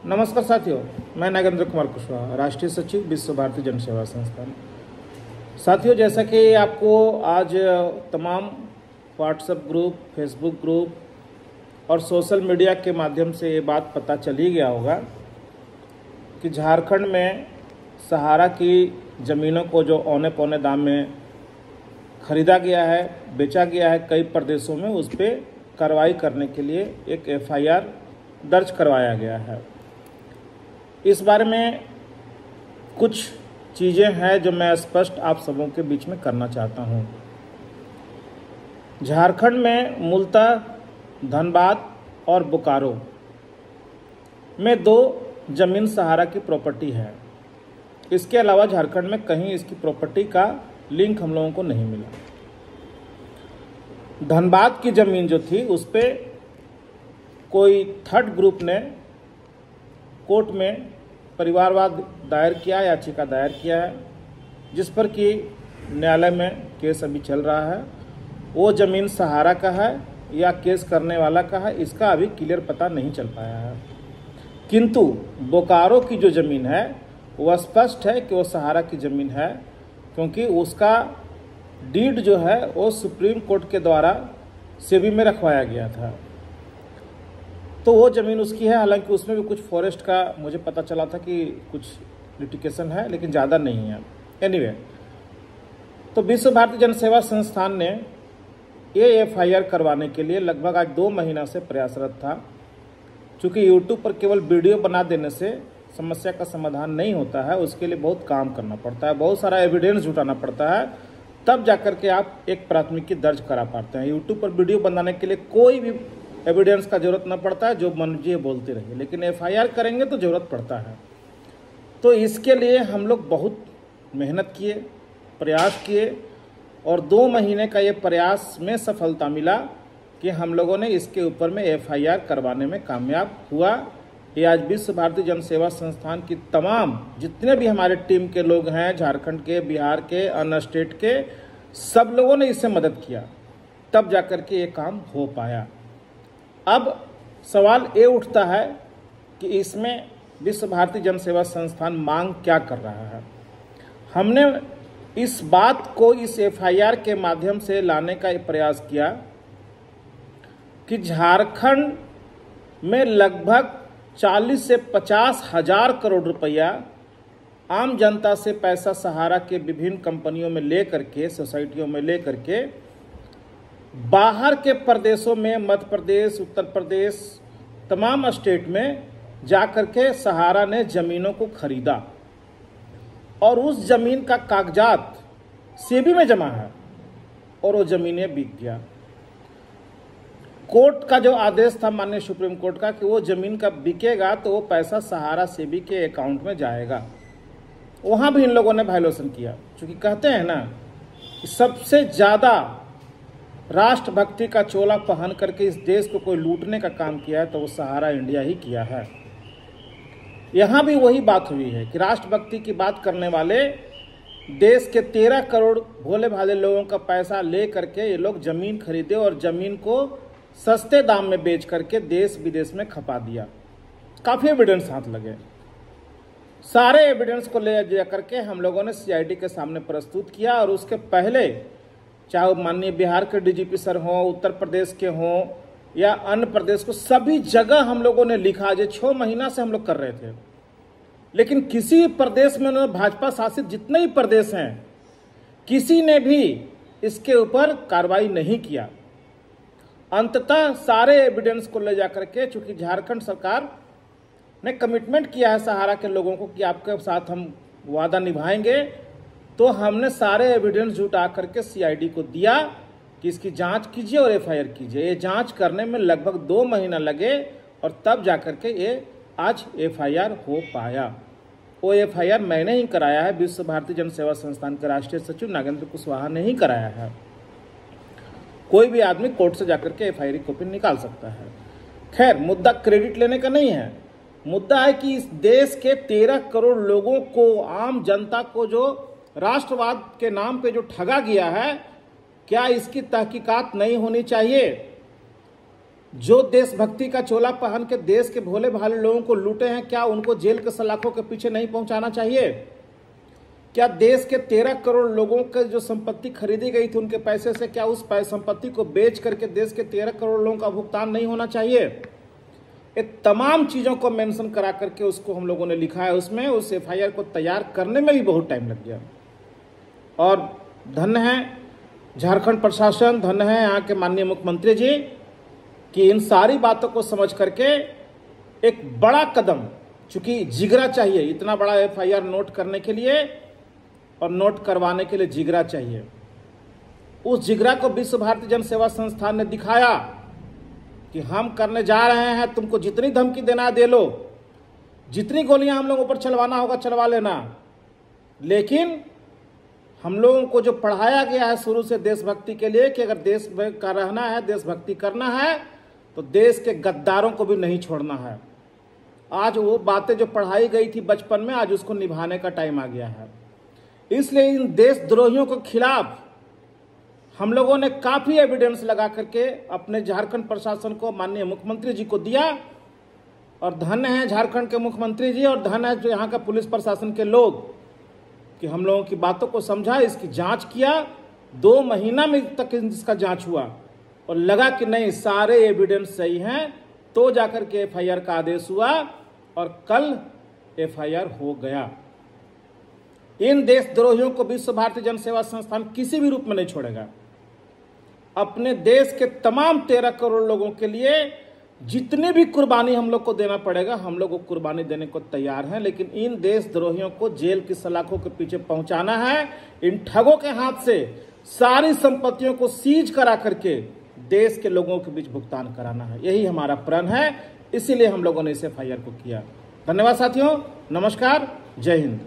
नमस्कार साथियों, मैं नागेंद्र कुमार कुशवाहा, राष्ट्रीय सचिव विश्व भारती जन सेवा संस्थान। साथियों, जैसा कि आपको आज तमाम व्हाट्सएप ग्रुप, फेसबुक ग्रुप और सोशल मीडिया के माध्यम से ये बात पता चल ही गया होगा कि झारखंड में सहारा की ज़मीनों को जो औने पौने दाम में खरीदा गया है, बेचा गया है कई प्रदेशों में, उस पर कार्रवाई करने के लिए एक एफआईआर दर्ज करवाया गया है। इस बारे में कुछ चीज़ें हैं जो मैं स्पष्ट आप सबों के बीच में करना चाहता हूं। झारखंड में मूलतः धनबाद और बोकारो में 2 जमीन सहारा की प्रॉपर्टी है। इसके अलावा झारखंड में कहीं इसकी प्रॉपर्टी का लिंक हम लोगों को नहीं मिला। धनबाद की ज़मीन जो थी उस पर कोई थर्ड ग्रुप ने कोर्ट में परिवारवाद दायर किया, याचिका दायर किया है, जिस पर कि न्यायालय में केस अभी चल रहा है। वो ज़मीन सहारा का है या केस करने वाला का है, इसका अभी क्लियर पता नहीं चल पाया है। किंतु बोकारो की जो ज़मीन है वह स्पष्ट है कि वो सहारा की ज़मीन है, क्योंकि उसका डीड जो है वो सुप्रीम कोर्ट के द्वारा सेबी में रखवाया गया था। तो वो ज़मीन उसकी है। हालांकि उसमें भी कुछ फॉरेस्ट का मुझे पता चला था कि कुछ लिटिगेशन है, लेकिन ज़्यादा नहीं है। एनीवे, तो विश्व भारती जन सेवा संस्थान ने ये एफआईआर करवाने के लिए लगभग आज 2 महीना से प्रयासरत था। चूँकि यूट्यूब पर केवल वीडियो बना देने से समस्या का समाधान नहीं होता है, उसके लिए बहुत काम करना पड़ता है, बहुत सारा एविडेंस जुटाना पड़ता है, तब जाकर के आप एक प्राथमिकी दर्ज करा पाते हैं। यूट्यूब पर वीडियो बनाने के लिए कोई भी एविडेंस का जरूरत न पड़ता है, जो मर्जी बोलते रहिए, लेकिन एफआईआर करेंगे तो जरूरत पड़ता है। तो इसके लिए हम लोग बहुत मेहनत किए, प्रयास किए, और 2 महीने का ये प्रयास में सफलता मिला कि हम लोगों ने इसके ऊपर में एफआईआर करवाने में कामयाब हुआ। ये आज विश्व भारती जन सेवा संस्थान की तमाम जितने भी हमारे टीम के लोग हैं, झारखंड के, बिहार के, अन्य स्टेट के, सब लोगों ने इससे मदद किया, तब जाकर के ये काम हो पाया। अब सवाल ये उठता है कि इसमें विश्व भारती जन सेवा संस्थान मांग क्या कर रहा है। हमने इस बात को इस एफआईआर के माध्यम से लाने का प्रयास किया कि झारखंड में लगभग 40 से 50 हजार करोड़ रुपया आम जनता से पैसा सहारा के विभिन्न कंपनियों में ले करके, सोसाइटियों में ले करके बाहर के प्रदेशों में, मध्य प्रदेश, उत्तर प्रदेश, तमाम स्टेट में जाकर के सहारा ने ज़मीनों को खरीदा और उस ज़मीन का कागजात सेबी में जमा है और वो ज़मीनें बिक गया। कोर्ट का जो आदेश था माननीय सुप्रीम कोर्ट का कि वो ज़मीन का बिकेगा तो वो पैसा सहारा सेबी के अकाउंट में जाएगा, वहाँ भी इन लोगों ने वायलेशन किया। क्योंकि कहते हैं ना, सबसे ज़्यादा राष्ट्रभक्ति का चोला पहन करके इस देश को कोई लूटने का काम किया है तो वो सहारा इंडिया ही किया है। यहाँ भी वही बात हुई है कि राष्ट्रभक्ति की बात करने वाले देश के 13 करोड़ भोले भाले लोगों का पैसा ले करके ये लोग ज़मीन खरीदे और ज़मीन को सस्ते दाम में बेच करके देश विदेश में खपा दिया। काफ़ी एविडेंस हाथ लगे। सारे एविडेंस को ले जा करके हम लोगों ने सीआईडी के सामने प्रस्तुत किया, और उसके पहले चाहे वो माननीय बिहार के डीजीपी सर हों, उत्तर प्रदेश के हों या अन्य प्रदेश को, सभी जगह हम लोगों ने लिखा। जो 6 महीना से हम लोग कर रहे थे, लेकिन किसी प्रदेश में, उन्होंने भाजपा शासित जितने ही प्रदेश हैं, किसी ने भी इसके ऊपर कार्रवाई नहीं किया। अंततः सारे एविडेंस को ले जाकर के, चूंकि झारखंड सरकार ने कमिटमेंट किया है सहारा के लोगों को कि आपके साथ हम वादा निभाएंगे, तो हमने सारे एविडेंस जुटा करके सीआईडी को दिया कि इसकी जांच कीजिए और एफआईआर कीजिए। ये जांच करने में लगभग 2 महीना लगे और तब जाकर के ये आज एफआईआर हो पाया। वो एफआईआर मैंने ही कराया है, विश्व भारती जन सेवा संस्थान के राष्ट्रीय सचिव नागेंद्र कुशवाहा ने ही कराया है। कोई भी आदमी कोर्ट से जाकर के एफआईआर की कॉपी निकाल सकता है। खैर, मुद्दा क्रेडिट लेने का नहीं है, मुद्दा है कि इस देश के 13 करोड़ लोगों को, आम जनता को जो राष्ट्रवाद के नाम पे जो ठगा गया है, क्या इसकी तहकीकात नहीं होनी चाहिए? जो देशभक्ति का चोला पहन के देश के भोले भाले लोगों को लूटे हैं, क्या उनको जेल के सलाखों के पीछे नहीं पहुंचाना चाहिए? क्या देश के 13 करोड़ लोगों के जो संपत्ति खरीदी गई थी उनके पैसे से, क्या उस संपत्ति को बेच करके देश के 13 करोड़ लोगों का भुगतान नहीं होना चाहिए? ये तमाम चीजों को मेंशन करा करके उसको हम लोगों ने लिखा है। उसमें उस एफआईआर को तैयार करने में भी बहुत टाइम लग गया। और धन्य है झारखंड प्रशासन, धन्य है यहाँ के माननीय मुख्यमंत्री जी कि इन सारी बातों को समझ करके एक बड़ा कदम, चूंकि जिगरा चाहिए इतना बड़ा एफआईआर नोट करने के लिए और नोट करवाने के लिए जिगरा चाहिए। उस जिगरा को विश्व भारती जन सेवा संस्थान ने दिखाया कि हम करने जा रहे हैं, तुमको जितनी धमकी देना दे लो, जितनी गोलियां हम लोगों पर चलवाना होगा चलवा लेना, लेकिन हम लोगों को जो पढ़ाया गया है शुरू से देशभक्ति के लिए कि अगर देश का रहना है, देशभक्ति करना है, तो देश के गद्दारों को भी नहीं छोड़ना है। आज वो बातें जो पढ़ाई गई थी बचपन में, आज उसको निभाने का टाइम आ गया है। इसलिए इन देशद्रोहियों के खिलाफ हम लोगों ने काफी एविडेंस लगा करके अपने झारखंड प्रशासन को, माननीय मुख्यमंत्री जी को दिया। और धन्य है झारखंड के मुख्यमंत्री जी और धन्य है जो यहाँ का पुलिस प्रशासन के लोग कि हम लोगों की बातों को समझा, इसकी जांच किया। 2 महीना में तक इसका जांच हुआ और लगा कि नहीं सारे एविडेंस सही हैं, तो जाकर के एफआईआर का आदेश हुआ और कल एफआईआर हो गया। इन देशद्रोहियों को विश्व भारती जन सेवा संस्थान किसी भी रूप में नहीं छोड़ेगा। अपने देश के तमाम 13 करोड़ लोगों के लिए जितनी भी कुर्बानी हम लोग को देना पड़ेगा, हम लोग को कुर्बानी देने को तैयार हैं। लेकिन इन देशद्रोहियों को जेल की सलाखों के पीछे पहुंचाना है। इन ठगों के हाथ से सारी संपत्तियों को सीज करा करके देश के लोगों के बीच भुगतान कराना है। यही हमारा प्रण है, इसीलिए हम लोगों ने इस एफआईआर को किया। धन्यवाद साथियों, नमस्कार, जय हिंद।